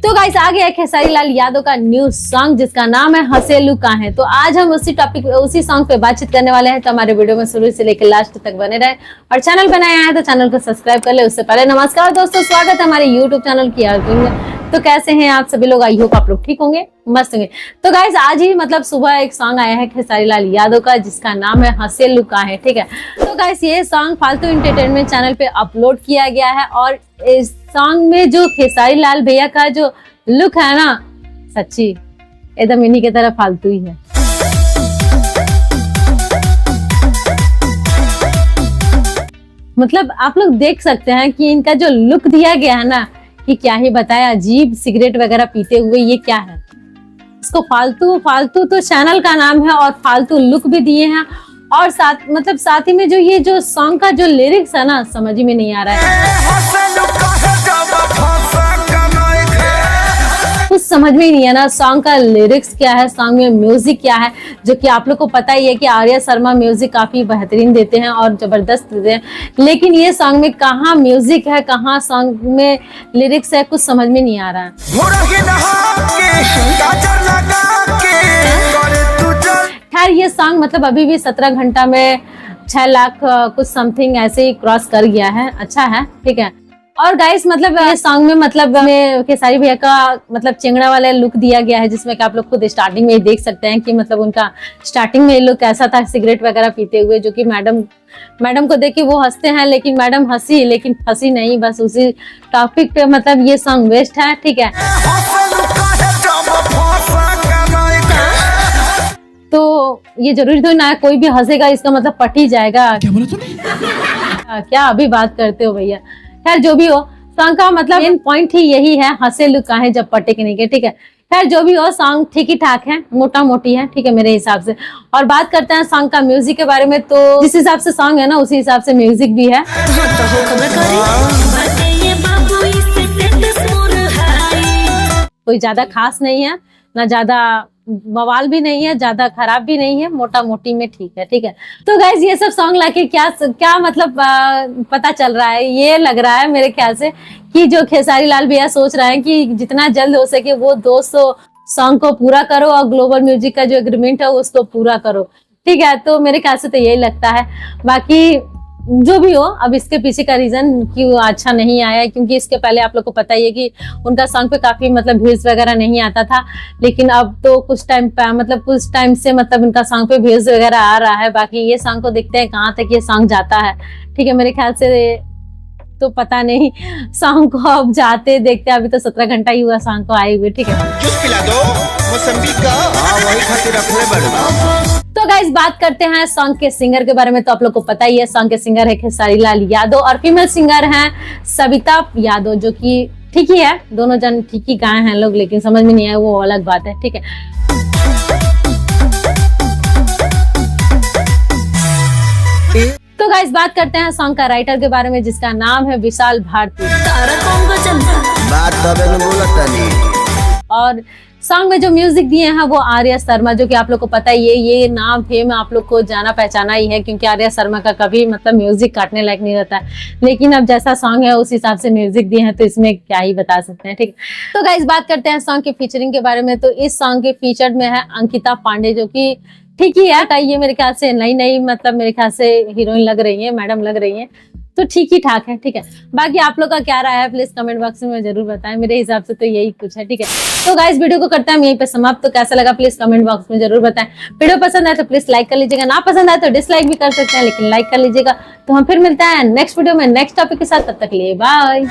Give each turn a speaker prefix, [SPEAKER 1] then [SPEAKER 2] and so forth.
[SPEAKER 1] तो गाइस आ गया खेसारी लाल यादव का न्यू सॉन्ग जिसका नाम है हसेलू का है। तो आज हम उसी सॉन्ग पे बातचीत करने वाले हैं। तो हमारे वीडियो में शुरू से लेकर लास्ट तक बने रहे और चैनल बनाया है तो चैनल को सब्सक्राइब कर ले। उससे पहले नमस्कार दोस्तों, स्वागत है हमारे यूट्यूब चैनल की में। तो कैसे हैं आप सभी लोग? आई होप आप लोग ठीक होंगे, मस्त होंगे। तो गाइस आज ही मतलब सुबह एक सॉन्ग आया है खेसारी लाल यादव का जिसका नाम है हसेलू का है, ठीक है। तो गाइस ये सॉन्ग फालतू एंटरटेनमेंट चैनल पे अपलोड किया गया है और इस सॉन्ग में जो खेसारी लाल भैया का जो लुक है ना, सच्ची एकदम इन्हीं की तरह फालतू ही है। मतलब आप लोग देख सकते हैं कि इनका जो लुक दिया गया है ना, कि क्या ही बताया, अजीब सिगरेट वगैरह पीते हुए, ये क्या है? इसको फालतू तो चैनल का नाम है और फालतू लुक भी दिए हैं। और साथ ही में जो ये जो सॉन्ग का जो लिरिक्स है ना, समझ में नहीं आ रहा है, कुछ समझ में ही नहीं है ना। सॉन्ग का लिरिक्स क्या है, सॉन्ग में म्यूजिक क्या है, जो कि आप लोग को पता ही है कि आर्या शर्मा म्यूजिक काफी बेहतरीन देते हैं और जबरदस्त देते हैं। लेकिन ये सॉन्ग में कहाँ म्यूजिक है, कहाँ सॉन्ग में लिरिक्स है, कुछ समझ में नहीं आ रहा है। खैर ये सॉन्ग मतलब अभी भी 17 घंटा में 6 लाख कुछ समथिंग ऐसे ही क्रॉस कर गया है, अच्छा है, ठीक है। और गाइस मतलब ये सॉन्ग में मतलब खेसारी भैया का मतलब चिंगड़ा वाला लुक दिया गया है, जिसमें कि आप लोग खुद स्टार्टिंग में ही देख सकते हैं कि मतलब उनका स्टार्टिंग में लुक कैसा था, सिगरेट वगैरह पीते हुए, जो कि मैडम को देख के वो हंसते हैं, लेकिन मैडम हंसी लेकिन फंसी नहीं, बस उसी टॉपिक पे मतलब ये सॉन्ग वेस्ट है, ठीक है। तो ये जरूरी तो ना कोई भी हंसेगा इसका मतलब पट ही जाएगा। क्या बोला तूने? क्या अभी बात करते हो भैया। खैर जो भी हो, सॉन्ग का मतलब मेन पॉइंट ही यही है, हंसेलू का है जब पटे के नहीं के, ठीक है। खैर जो भी हो, सॉन्ग ठीक ही ठाक है, मोटा मोटी है, ठीक है मेरे हिसाब से। और बात करते हैं सॉन्ग का म्यूजिक के बारे में, तो जिस हिसाब से सॉन्ग है ना उसी हिसाब से म्यूजिक भी है। कोई ज्यादा खास नहीं है, ना ज्यादा बवाल भी नहीं है, ज्यादा खराब भी नहीं है, मोटा मोटी में ठीक है, ठीक है। तो गाइज ये सब सॉन्ग लाके क्या मतलब पता चल रहा है, ये लग रहा है मेरे ख्याल से कि जो खेसारी लाल भैया सोच रहे हैं कि जितना जल्द हो सके वो 200 सॉन्ग को पूरा करो और ग्लोबल म्यूजिक का जो एग्रीमेंट है उसको पूरा करो, ठीक है। तो मेरे ख्याल से तो यही लगता है। बाकी जो भी हो, अब इसके पीछे का रीजन क्यों अच्छा नहीं आया, क्योंकि इसके पहले आप लोग को पता ही है कि उनका सॉन्ग पे काफी मतलब व्यूज वगैरह नहीं आता था, लेकिन अब तो कुछ टाइम से मतलब उनका सॉन्ग पे व्यूज वगैरह आ रहा है। बाकी ये सॉन्ग को देखते हैं कहाँ तक ये सॉन्ग जाता है, ठीक है। मेरे ख्याल से तो पता नहीं, सॉन्ग को अब जाते देखते, अभी तो 17 घंटा ही हुआ सॉन्ग को आए हुए, ठीक है।
[SPEAKER 2] जूस पिला दो मौसम्बी का, वही खातिर रखले बड़े।
[SPEAKER 1] तो गाइस बात करते हैं सॉन्ग के सिंगर के बारे में। तो आप लोग को पता ही है सॉन्ग के सिंगर है खेसारी लाल यादव और फीमेल सिंगर हैं सविता यादव, जो कि ठीक ही है, दोनों जन ठीक ही गाए हैं लोग, लेकिन समझ में नहीं आया वो अलग बात है, ठीक है। तो गाइस बात करते हैं सॉन्ग का राइटर के बारे में, जिसका नाम है विशाल भारती। और सॉन्ग में जो म्यूजिक दिए हैं वो आर्या शर्मा, जो कि आप लोग को पता ही है, ये नाम फेम आप लोग को जाना पहचाना ही है, क्योंकि आर्या शर्मा का कभी मतलब म्यूजिक काटने लायक नहीं रहता है। लेकिन अब जैसा सॉन्ग है उस हिसाब से म्यूजिक दिए हैं, तो इसमें क्या ही बता सकते हैं, ठीक। तो गाइस बात करते हैं सॉन्ग की फीचरिंग के बारे में। तो इस सॉन्ग के फीचर में है अंकिता पांडे, जो कि ठीक ही है, ये मेरे ख्याल से नई मतलब मेरे ख्याल से हीरोइन लग रही है, मैडम लग रही है, तो ठीक ही ठाक है, ठीक है। बाकी आप लोग का क्या राय है प्लीज कमेंट बॉक्स में जरूर बताएं। मेरे हिसाब से तो यही कुछ है, ठीक है। तो गाइस वीडियो को करते हैं हम यहीं पे समाप्त। तो कैसा लगा प्लीज कमेंट बॉक्स में जरूर बताएं। वीडियो पसंद आए तो प्लीज लाइक कर लीजिएगा, ना पसंद आए तो डिसलाइक भी कर सकते हैं, लेकिन लाइक कर लीजिएगा। तो हम फिर मिलते हैं नेक्स्ट वीडियो में नेक्स्ट टॉपिक के साथ, तब तक के लिए बाय।